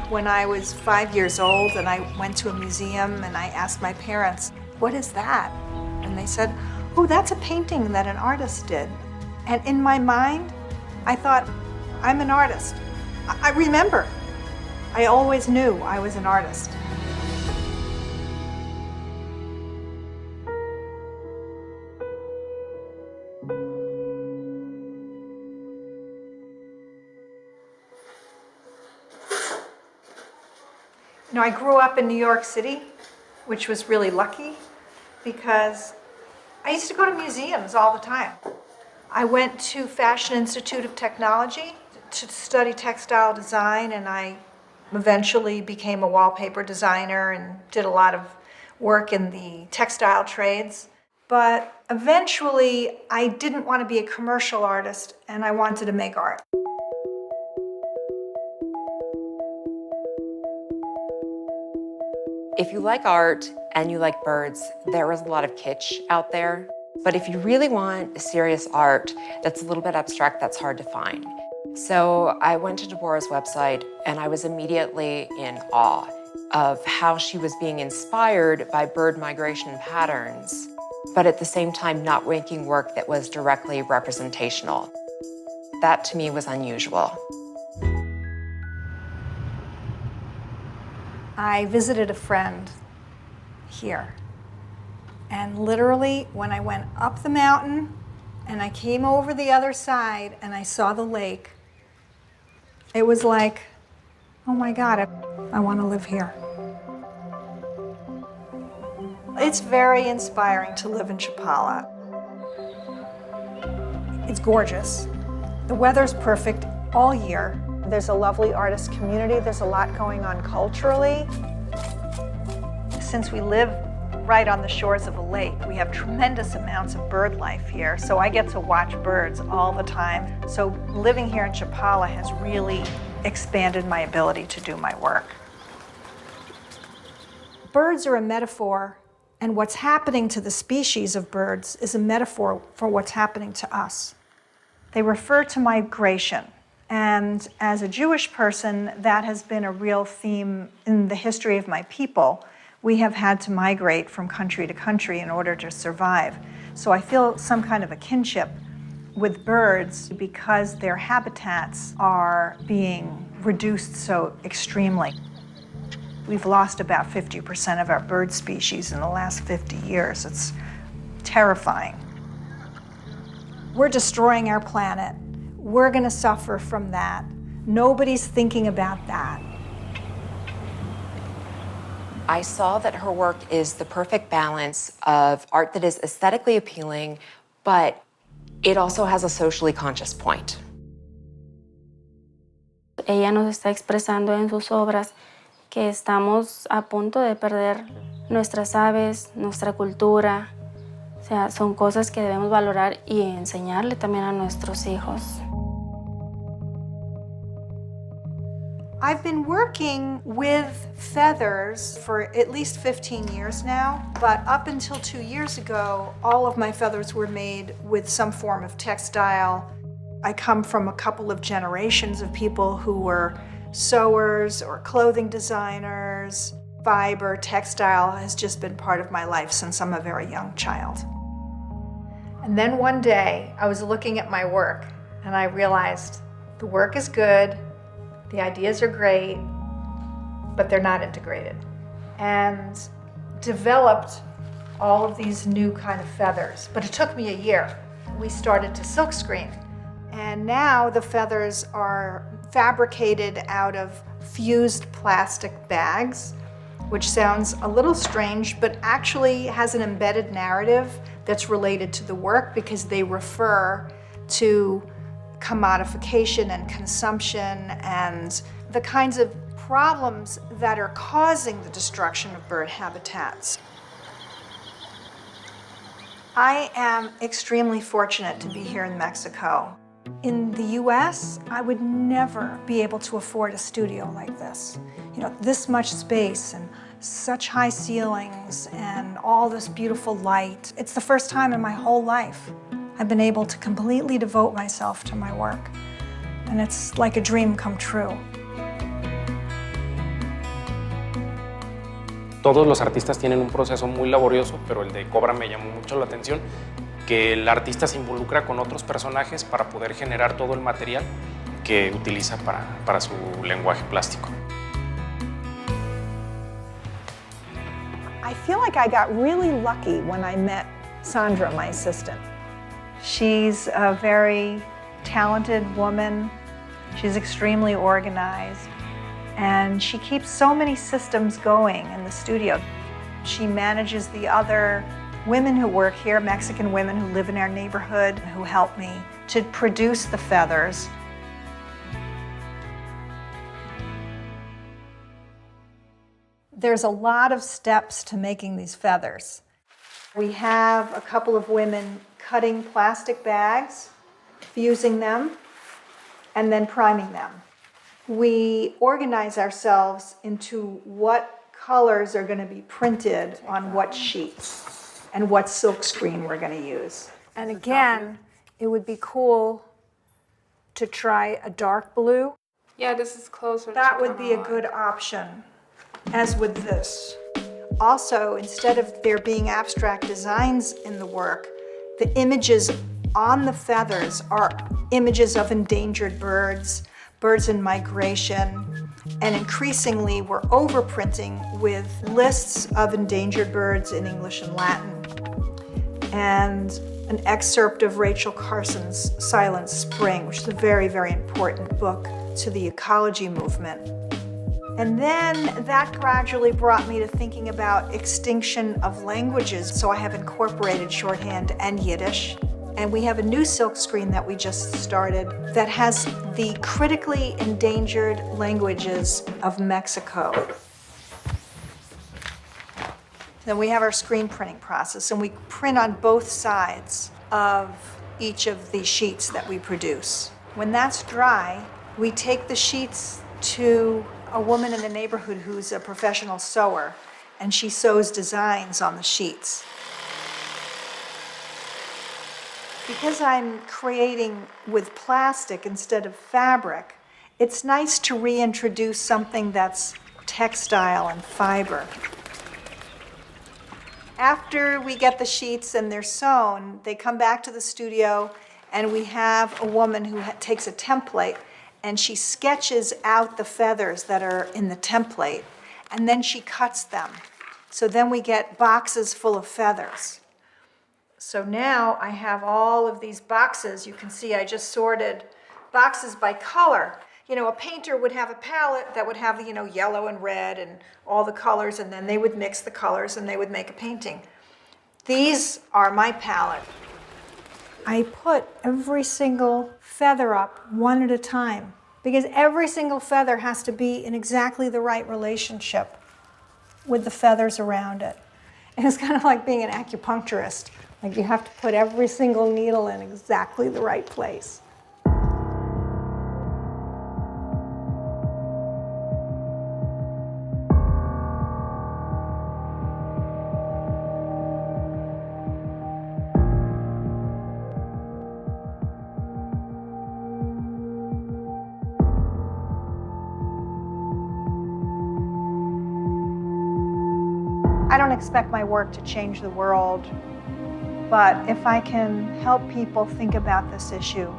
When I was 5 years old and I went to a museum and I asked my parents, "What is that?" And they said, "Oh, that's a painting that an artist did." And in my mind, I thought, I'm an artist. I remember. I always knew I was an artist. You know, I grew up in New York City, which was really lucky because I used to go to museums all the time. I went to Fashion Institute of Technology to study textile design, and I eventually became a wallpaper designer and did a lot of work in the textile trades. But eventually, I didn't want to be a commercial artist, and I wanted to make art. If you like art and you like birds, there is a lot of kitsch out there. But if you really want serious art that's a little bit abstract, that's hard to find. So I went to Deborah's website and I was immediately in awe of how she was being inspired by bird migration patterns, but at the same time not making work that was directly representational. That to me was unusual. I visited a friend here. And literally, when I went up the mountain and I came over the other side and I saw the lake, it was like, oh my God, I want to live here. It's very inspiring to live in Chapala. It's gorgeous. The weather's perfect all year. There's a lovely artist community. There's a lot going on culturally. Since we live right on the shores of a lake, we have tremendous amounts of bird life here. So I get to watch birds all the time. So living here in Chapala has really expanded my ability to do my work. Birds are a metaphor, and what's happening to the species of birds is a metaphor for what's happening to us. They refer to migration. And as a Jewish person, that has been a real theme in the history of my people. We have had to migrate from country to country in order to survive. So I feel some kind of a kinship with birds because their habitats are being reduced so extremely. We've lost about 50% of our bird species in the last 50 years. It's terrifying. We're destroying our planet. We're going to suffer from that. Nobody's thinking about that. I saw that her work is the perfect balance of art that is aesthetically appealing, but it also has a socially conscious point. Ella nos está expresando en sus obras que estamos a punto de perder nuestras aves, nuestra cultura. O sea, son cosas que debemos valorar y enseñarle también a nuestros hijos. I've been working with feathers for at least 15 years now, but up until 2 years ago, all of my feathers were made with some form of textile. I come from a couple of generations of people who were sewers or clothing designers. Fiber, textile has just been part of my life since I'm a very young child. And then one day, I was looking at my work and I realized the work is good, the ideas are great, but they're not integrated. And developed all of these new kind of feathers, but it took me a year. We started to silkscreen, and now the feathers are fabricated out of fused plastic bags, which sounds a little strange, but actually has an embedded narrative that's related to the work because they refer to commodification and consumption and the kinds of problems that are causing the destruction of bird habitats. I am extremely fortunate to be here in Mexico. In the US, I would never be able to afford a studio like this. You know, this much space and such high ceilings and all this beautiful light. It's the first time in my whole life I've been able to completely devote myself to my work. And it's like a dream come true. Todos los artistas tienen un proceso muy laborioso, pero el de Cobra me llamó mucho la atención, que el artista se involucra con otros personajes para poder generar todo el material que utiliza para su lenguaje plástico. I feel like I got really lucky when I met Sandra, my assistant. She's a very talented woman. She's extremely organized, and she keeps so many systems going in the studio. She manages the other women who work here, Mexican women who live in our neighborhood, who help me to produce the feathers. There's a lot of steps to making these feathers. We have a couple of women cutting plastic bags, fusing them, and then priming them. We organize ourselves into what colors are going to be printed on what sheets and what silk screen we're going to use. And again, it would be cool to try a dark blue. Yeah, this is closer. That would be a good option, as would this. Also, instead of there being abstract designs in the work, the images on the feathers are images of endangered birds, birds in migration, and increasingly we're overprinting with lists of endangered birds in English and Latin, and an excerpt of Rachel Carson's Silent Spring, which is a very, very important book to the ecology movement. And then that gradually brought me to thinking about extinction of languages. So I have incorporated shorthand and Yiddish. And we have a new silk screen that we just started that has the critically endangered languages of Mexico. Then we have our screen printing process, and we print on both sides of each of the sheets that we produce. When that's dry, we take the sheets to a woman in the neighborhood who's a professional sewer, and she sews designs on the sheets. Because I'm creating with plastic instead of fabric, it's nice to reintroduce something that's textile and fiber. After we get the sheets and they're sewn, they come back to the studio, and we have a woman who takes a template and she sketches out the feathers that are in the template, and then she cuts them. So then we get boxes full of feathers. So now I have all of these boxes. You can see I just sorted boxes by color. You know, a painter would have a palette that would have, you know, yellow and red and all the colors, and then they would mix the colors and they would make a painting. These are my palette. I put every single feather up one at a time, because every single feather has to be in exactly the right relationship with the feathers around it. And it's kind of like being an acupuncturist. Like, you have to put every single needle in exactly the right place. I don't expect my work to change the world, but if I can help people think about this issue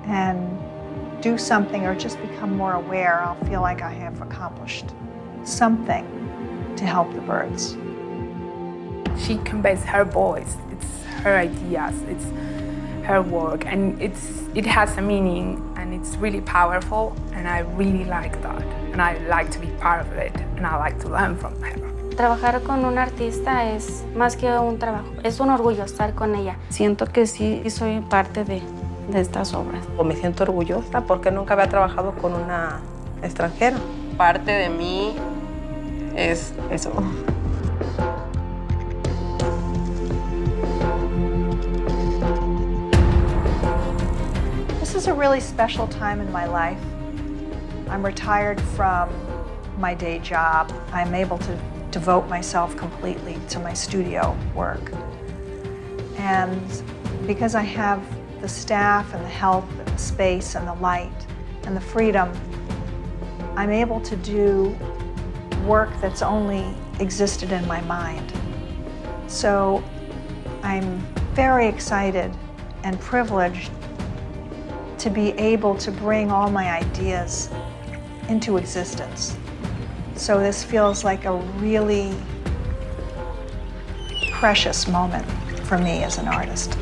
and do something or just become more aware, I'll feel like I have accomplished something to help the birds. She conveys her voice, it's her ideas, it's her work, and it has a meaning, and it's really powerful, and I really like that, and I like to be part of it, and I like to learn from her. Trabajar con un artista es más que un trabajo, es un orgullo estar con ella. Siento que sí soy parte de estas obras. Me siento orgullosa porque nunca había trabajado con una extranjera. Parte de mí es eso. This is a really special time in my life. I'm retired from my day job. I'm able to devote myself completely to my studio work. And because I have the staff and the help and the space and the light and the freedom, I'm able to do work that's only existed in my mind. So I'm very excited and privileged to be able to bring all my ideas into existence. So this feels like a really precious moment for me as an artist.